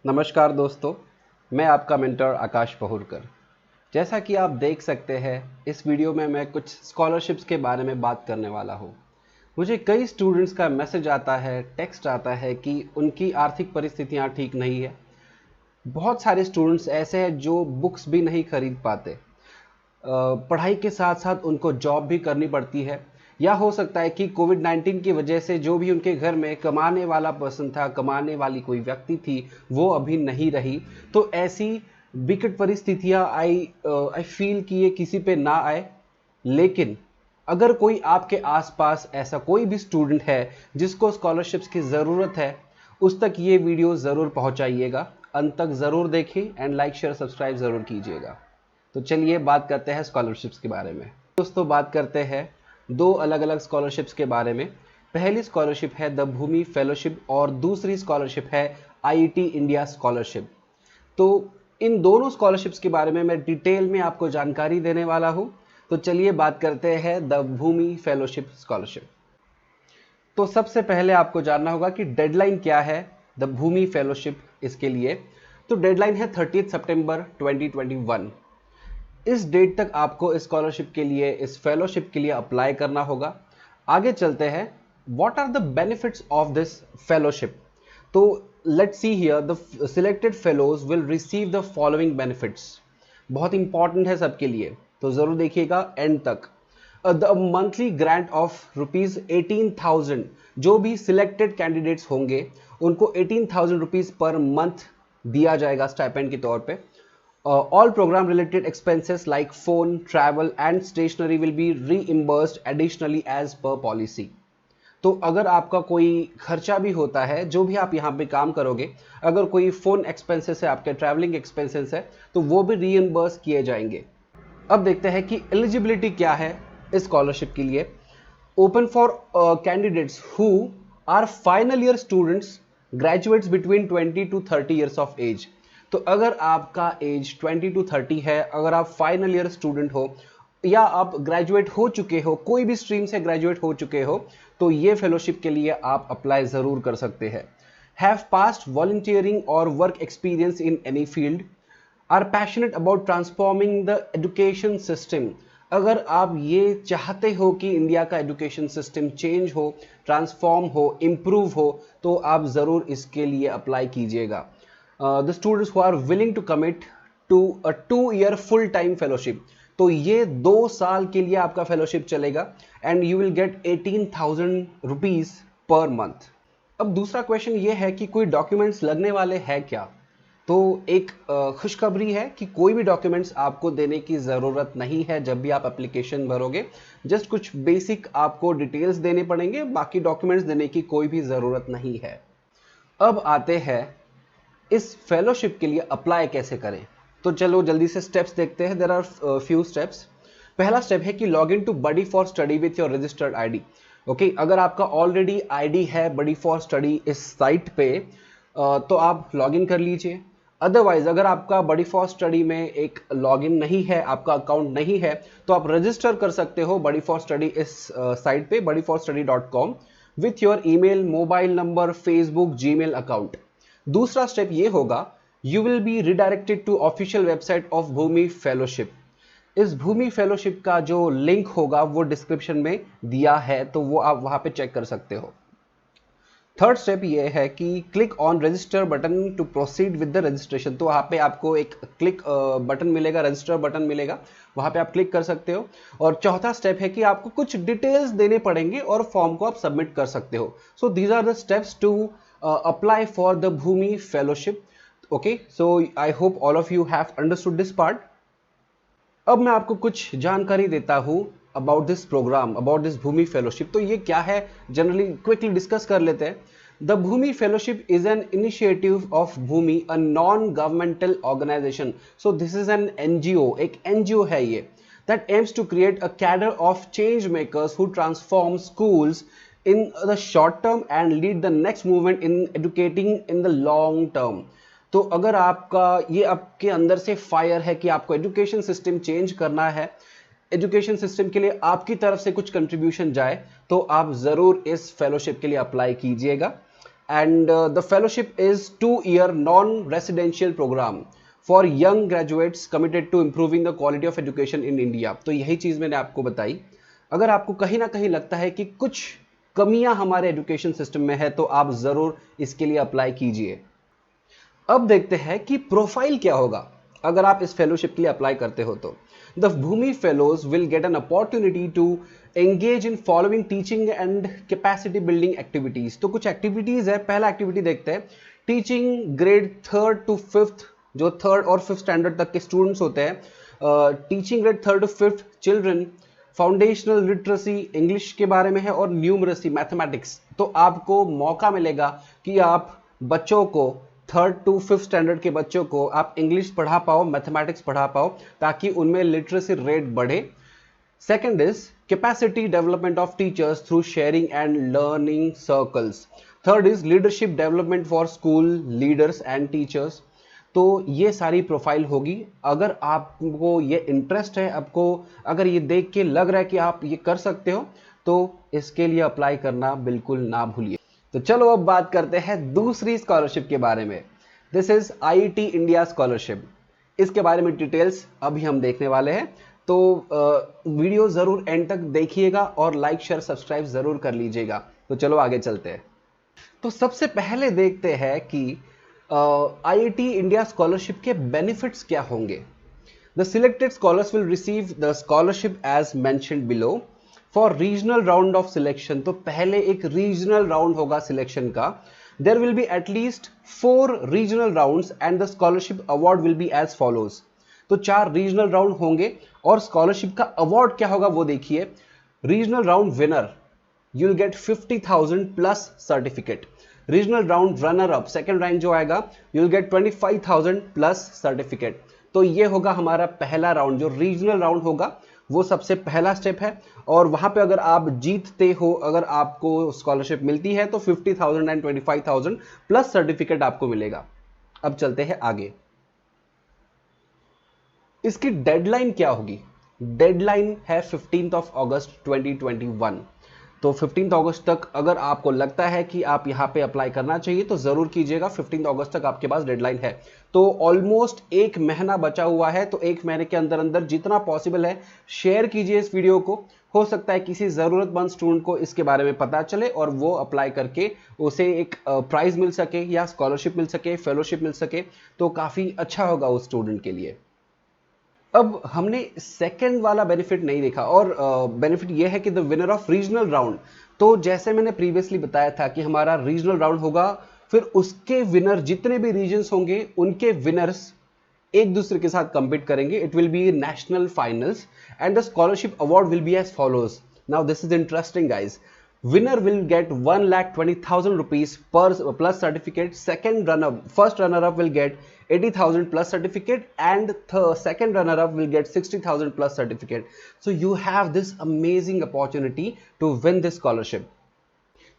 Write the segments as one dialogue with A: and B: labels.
A: नमस्कार दोस्तों, मैं आपका मेंटर आकाश पहुरकर। जैसा कि आप देख सकते हैं, इस वीडियो में मैं कुछ स्कॉलरशिप्स के बारे में बात करने वाला हूँ। मुझे कई स्टूडेंट्स का मैसेज आता है, टेक्स्ट आता है कि उनकी आर्थिक परिस्थितियाँ ठीक नहीं है। बहुत सारे स्टूडेंट्स ऐसे हैं जो बुक्स भी नहीं खरीद पाते। पढ़ाई के साथ साथ उनको जॉब भी करनी पड़ती है, या हो सकता है कि कोविड-19 की वजह से जो भी उनके घर में कमाने वाला पर्सन था, कमाने वाली कोई व्यक्ति थी, वो अभी नहीं रही। तो ऐसी विकट परिस्थितियां आई फील कि ये किसी पे ना आए। लेकिन अगर कोई आपके आसपास ऐसा कोई भी स्टूडेंट है जिसको स्कॉलरशिप्स की ज़रूरत है, उस तक ये वीडियो ज़रूर पहुंचाइएगा। अंत तक ज़रूर देखें एंड लाइक शेयर सब्सक्राइब ज़रूर कीजिएगा। तो चलिए बात करते हैं स्कॉलरशिप्स के बारे में। दोस्तों, बात करते हैं दो अलग अलग स्कॉलरशिप्स के बारे में। पहली स्कॉलरशिप है द भूमि फेलोशिप और दूसरी स्कॉलरशिप है आईआईटी इंडिया स्कॉलरशिप। तो इन दोनों स्कॉलरशिप्स के बारे में मैं डिटेल में आपको जानकारी देने वाला हूं। तो चलिए बात करते हैं द भूमि फेलोशिप स्कॉलरशिप। तो सबसे पहले आपको जानना होगा कि डेडलाइन क्या है द भूमि फेलोशिप इसके लिए। तो डेडलाइन है 30 सितंबर 2021। इस डेट तक आपको स्कॉलरशिप के लिए, इस फेलोशिप के लिए अप्लाई करना होगा। आगे चलते हैं, what are the benefits of this fellowship. तो let's see here, the selected fellows will receive the following benefits. बहुत इंपॉर्टेंट है सबके लिए, तो जरूर देखिएगा एंड तक। द मंथली ग्रांट ऑफ ₹18,000, जो भी सिलेक्टेड कैंडिडेट्स होंगे उनको ₹18,000 पर मंथ दिया जाएगा स्टाइपेंड के तौर पे। All program related expenses like phone, travel and stationery will be reimbursed additionally as per policy. तो अगर आपका कोई खर्चा भी होता है, जो भी आप यहाँ पे काम करोगे, अगर कोई फ़ोन एक्सपेंसेस है, आपके ट्रैवलिंग एक्सपेंसेस है, तो वो भी रीइम्बर्स किए जाएंगे। अब देखते हैं कि एलिजिबिलिटी क्या है इस स्कॉलरशिप के लिए। Open for candidates who are final year students, graduates between 20 to 30 years of age. तो अगर आपका एज 20 to 30 है, अगर आप फाइनल ईयर स्टूडेंट हो या आप ग्रेजुएट हो चुके हो, कोई भी स्ट्रीम से ग्रेजुएट हो चुके हो, तो ये फेलोशिप के लिए आप अप्लाई ज़रूर कर सकते हैं। हैव पास्ट वॉलंटियरिंग और work experience in any field, are passionate about transforming the education system. अगर आप ये चाहते हो कि इंडिया का एजुकेशन सिस्टम चेंज हो, ट्रांसफॉर्म हो, इम्प्रूव हो, तो आप ज़रूर इसके लिए अप्लाई कीजिएगा। The students who are willing to commit to a 2 year full time fellowship. तो ये 2 साल के लिए आपका फेलोशिप चलेगा and you will get ₹18,000 per month. अब दूसरा क्वेश्चन ये है कि कोई डॉक्यूमेंट्स लगने वाले हैं क्या। तो एक खुशखबरी है कि कोई भी डॉक्यूमेंट्स आपको देने की ज़रूरत नहीं है जब भी आप एप्लीकेशन भरोगे। जस्ट कुछ बेसिक आपको डिटेल्स देने पड़ेंगे, बाकी डॉक्यूमेंट्स देने की कोई भी ज़रूरत नहीं है। अब आते हैं इस फेलोशिप के लिए अप्लाई कैसे करें। तो चलो जल्दी से स्टेप्स देखते हैं। There are few steps. पहला स्टेप है कि log in to buddy for study with your registered ID. Okay, अगर आपका ऑलरेडी आईडी है बडी फॉर स्टडी इस साइट पे, तो आप लॉग इन कर लीजिए। अदरवाइज अगर आपका बडी फॉर स्टडी में एक लॉगिन नहीं है, आपका अकाउंट नहीं है, तो आप रजिस्टर कर सकते हो बडी फॉर स्टडी इस साइट पे bodyforstudy.com with your email, mobile number, Facebook, Gmail account. दूसरा स्टेप ये होगा, you will be redirected to official website of Bhumi fellowship. इस भूमि फेलोशिप का जो लिंक होगा वो डिस्क्रिप्शन में दिया है, तो वो आप वहां पे चेक कर सकते हो। थर्ड स्टेप ये है कि click on register button to proceed with the registration. तो वहाँ पे आपको एक क्लिक बटन मिलेगा, रजिस्टर बटन मिलेगा, वहाँ पे आप क्लिक कर सकते हो। और चौथा स्टेप है कि आपको कुछ डिटेल्स देने पड़ेंगे और फॉर्म को आप सबमिट कर सकते हो। So these are the steps to apply for the Bhumi fellowship. Okay, so I hope all of you have understood this part. अब मैं आपको कुछ जानकारी देता हूं about this program, about this Bhumi fellowship. तो ये क्या है, जनरली क्विकली डिस्कस कर लेते हैं। The Bhumi fellowship is an initiative of Bhumi, a non governmental organisation. So this is an NGO, एक एनजीओ है ये, that aims to create a cadre of change makers who transform schools in the short term and lead the next movement in educating in the long term। तो अगर आपका ये आपके अंदर से फायर है कि आपको एजुकेशन सिस्टम चेंज करना है, एजुकेशन सिस्टम के लिए आपकी तरफ से कुछ कंट्रीब्यूशन जाए, तो आप ज़रूर इस फेलोशिप के लिए अप्लाई कीजिएगा। and the fellowship is 2-year non-residential program for young graduates committed to improving the quality of education in India। तो यही चीज मैंने आपको बताई। अगर आपको कहीं ना कहीं लगता है कि कुछ कमियां हमारे एजुकेशन सिस्टम में है तो आप जरूर इसके लिए अप्लाई कीजिए। अब देखते हैं कि प्रोफाइल क्या होगा अगर आप इस फेलोशिप के लिए अप्लाई करते हो तो। The Bhumi fellows will get an opportunity to engage in following teaching and capacity building activities. तो कुछ एक्टिविटीज है। पहला एक्टिविटी देखते हैं, teaching grade 3rd to 5th, जो 3rd और 5th स्टैंडर्ड तक के स्टूडेंट्स होते हैं, teaching grade 3rd to 5th children, foundational literacy English के बारे में है और न्यूमरेसी मैथमेटिक्स। तो आपको मौका मिलेगा कि आप बच्चों को 3rd to 5th स्टैंडर्ड के बच्चों को आप इंग्लिश पढ़ा पाओ, मैथमेटिक्स पढ़ा पाओ, ताकि उनमें लिटरेसी रेट बढ़े। Second is capacity development of teachers through sharing and learning circles. Third is leadership development for school leaders and teachers. तो ये सारी प्रोफाइल होगी। अगर आपको ये इंटरेस्ट है, आपको अगर ये देख के लग रहा है कि आप ये कर सकते हो, तो इसके लिए अप्लाई करना बिल्कुल ना भूलिए। तो चलो अब बात करते हैं दूसरी स्कॉलरशिप के बारे में। This is IIT India scholarship. इसके बारे में डिटेल्स अभी हम देखने वाले हैं, तो वीडियो जरूर एंड तक देखिएगा और लाइक शेयर सब्सक्राइब जरूर कर लीजिएगा। तो चलो आगे चलते हैं। तो सबसे पहले देखते हैं कि आईआईटी इंडिया स्कॉलरशिप के बेनिफिट्स क्या होंगे। The selected scholars will receive the scholarship as mentioned below for regional round of selection. तो पहले एक रीजनल राउंड होगा सिलेक्शन का। There will be at least 4 regional rounds and the scholarship award will be as follows. तो 4 regional round होंगे और scholarship का award क्या होगा वो देखिए। Regional round winner you will get 50,000 plus certificate. Regional round runner up second rank जो आएगा you will get 25,000 plus certificate. तो ये होगा हमारा पहला राउंड। जो रीजनल राउंड होगा वो सबसे पहला स्टेप है, और वहां पे अगर आप जीतते हो, अगर आपको स्कॉलरशिप मिलती है तो 50,000 एंड 25,000 प्लस सर्टिफिकेट आपको मिलेगा। अब चलते हैं आगे। इसकी डेडलाइन क्या होगी? डेडलाइन है 15 अगस्त 2021। तो 15 अगस्त तक अगर आपको लगता है कि आप यहां पे अप्लाई करना चाहिए तो जरूर कीजिएगा। 15 अगस्त तक आपके पास डेडलाइन है। तो ऑलमोस्ट 1 महीना बचा हुआ है। तो 1 महीने के अंदर अंदर जितना पॉसिबल है शेयर कीजिए इस वीडियो को। हो सकता है किसी जरूरतमंद स्टूडेंट को इसके बारे में पता चले और वो अप्लाई करके उसे एक प्राइज मिल सके या स्कॉलरशिप मिल सके, फेलोशिप मिल सके, तो काफी अच्छा होगा उस स्टूडेंट के लिए। अब हमने सेकंड वाला बेनिफिट नहीं देखा, और बेनिफिट यह है कि the winner of regional round. तो जैसे मैंने प्रीवियसली बताया था कि हमारा रीजनल राउंड होगा, फिर उसके विनर जितने भी रीजन्स होंगे उनके विनर्स एक दूसरे के साथ कंपीट करेंगे। It will be national finals and the scholarship award will be as follows. Now this is interesting guys. Winner will get 1,20,000 rupees per plus certificate. First runner-up will get 80,000 plus certificate, and second runner-up will get 60,000 plus certificate. So you have this amazing opportunity to win this scholarship.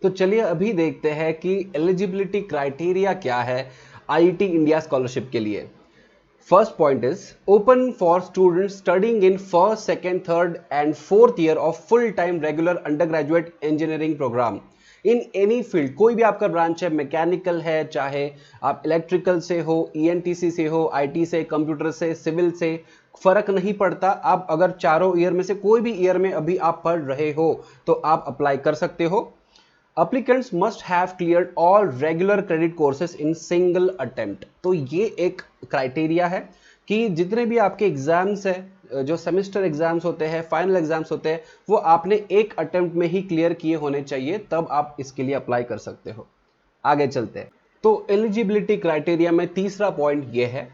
A: तो चलिए अभी देखते हैं कि eligibility criteria क्या है IIT India scholarship के लिए। First point is open for students studying in 1st, 2nd, 3rd and 4th year of full-time regular undergraduate engineering program in any field। कोई भी आपका ब्रांच है, मैकेनिकल है, चाहे आप इलेक्ट्रिकल से हो, ईएनटीसी से हो, आईटी से, कंप्यूटर से, सिविल से, फर्क नहीं पड़ता। आप अगर चारों ईयर में से कोई भी ईयर में अभी आप पढ़ रहे हो तो आप अप्लाई कर सकते हो। Applicants must have cleared all regular credit courses in single attempt। तो ये एक क्राइटेरिया है कि जितने भी आपके एग्जाम्स है, जो सेमेस्टर एग्जाम्स होते हैं, फाइनल एग्जाम्स होते हैं, वो आपने एक अटेम्प्ट में ही क्लियर किए होने चाहिए, तब आप इसके लिए अप्लाई कर सकते हो। आगे चलते हैं। तो एलिजिबिलिटी क्राइटेरिया में तीसरा पॉइंट ये है,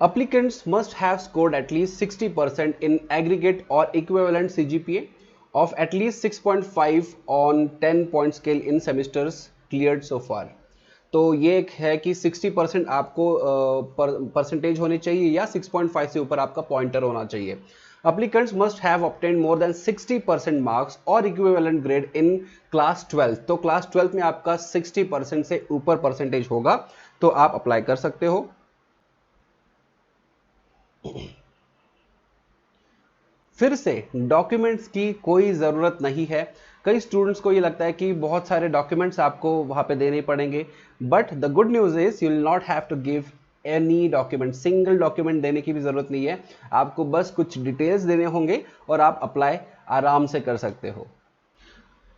A: applicants must have scored at least 60% in aggregate or equivalent CGPA of at least 6.5 on 10-point scale in semesters cleared so far। तो ये एक है कि 60% आपको परसेंटेज होनी चाहिए या 6.5 से ऊपर आपका पॉइंटर होना चाहिए। Applicants must have obtained more than 60% marks or equivalent grade in class 12। तो क्लास 12 में आपका 60% से ऊपर परसेंटेज होगा तो आप अप्लाई कर सकते हो। फिर से डॉक्यूमेंट्स की कोई ज़रूरत नहीं है। कई स्टूडेंट्स को ये लगता है कि बहुत सारे डॉक्यूमेंट्स आपको वहाँ पे देने पड़ेंगे, but the good news is you will not have to give any document. Single document देने की भी ज़रूरत नहीं है, आपको बस कुछ डिटेल्स देने होंगे और आप अप्लाई आराम से कर सकते हो।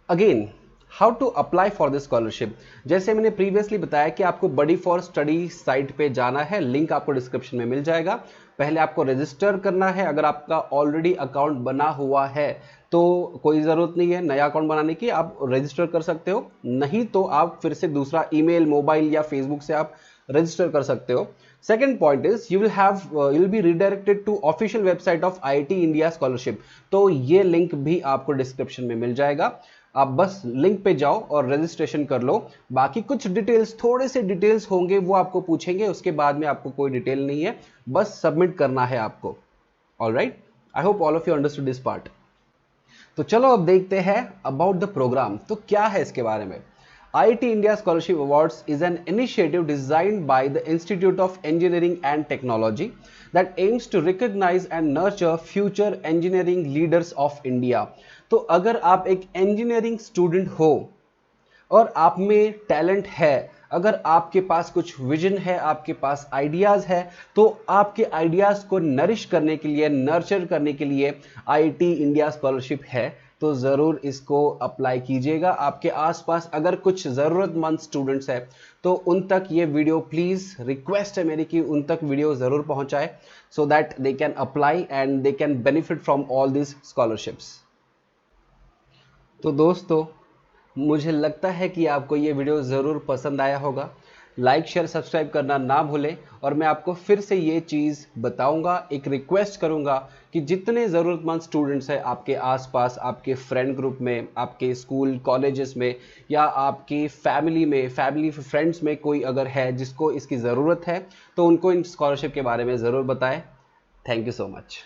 A: Again, how to apply for this scholarship. जैसे मैंने प्रीवियसली बताया कि आपको बडी फॉर स्टडी साइट पे जाना है, लिंक आपको डिस्क्रिप्शन में मिल जाएगा। पहले आपको रजिस्टर करना है। अगर आपका ऑलरेडी अकाउंट बना हुआ है तो कोई ज़रूरत नहीं है नया अकाउंट बनाने की, आप रजिस्टर कर सकते हो। नहीं तो आप फिर से दूसरा ईमेल, मोबाइल या फेसबुक से आप रजिस्टर कर सकते हो। Second point is you will be redirected to official website of IIT India scholarship. तो ये लिंक भी आपको डिस्क्रिप्शन में मिल जाएगा। आप बस लिंक पे जाओ और रजिस्ट्रेशन कर लो। बाकी कुछ डिटेल्स, थोड़े से डिटेल्स होंगे, वो आपको पूछेंगे, उसके बाद में आपको कोई डिटेल नहीं है, बस सबमिट करना है आपको। Alright, I hope all of you understood this part. तो चलो अब देखते हैं अबाउट द प्रोग्राम। तो क्या है इसके बारे में। IIT India Scholarship Awards is an initiative designed by the Institute of Engineering and Technology that aims to recognize and nurture future engineering leaders of India। तो अगर आप एक इंजीनियरिंग स्टूडेंट हो और आप में टैलेंट है, अगर आपके पास कुछ विजन है, आपके पास आइडियाज है, तो आपके आइडियाज को नरिश करने के लिए, नर्चर करने के लिए IIT इंडिया स्कॉलरशिप है। तो ज़रूर इसको अप्लाई कीजिएगा। आपके आसपास अगर कुछ ज़रूरतमंद स्टूडेंट्स हैं तो उन तक ये वीडियो, प्लीज़ रिक्वेस्ट है मेरी कि उन तक वीडियो ज़रूर पहुंचाए, so that they can apply and they can benefit from all this scholarships. तो दोस्तों, मुझे लगता है कि आपको ये वीडियो ज़रूर पसंद आया होगा। लाइक, शेयर, सब्सक्राइब करना ना भूलें। और मैं आपको फिर से ये चीज़ बताऊंगा, एक रिक्वेस्ट करूंगा कि जितने ज़रूरतमंद स्टूडेंट्स हैं आपके आसपास, आपके फ्रेंड ग्रुप में, आपके स्कूल कॉलेजेस में, या आपकी फैमिली में, फैमिली फ्रेंड्स में कोई अगर है जिसको इसकी ज़रूरत है, तो उनको इन स्कॉलरशिप के बारे में ज़रूर बताएं। Thank you so much.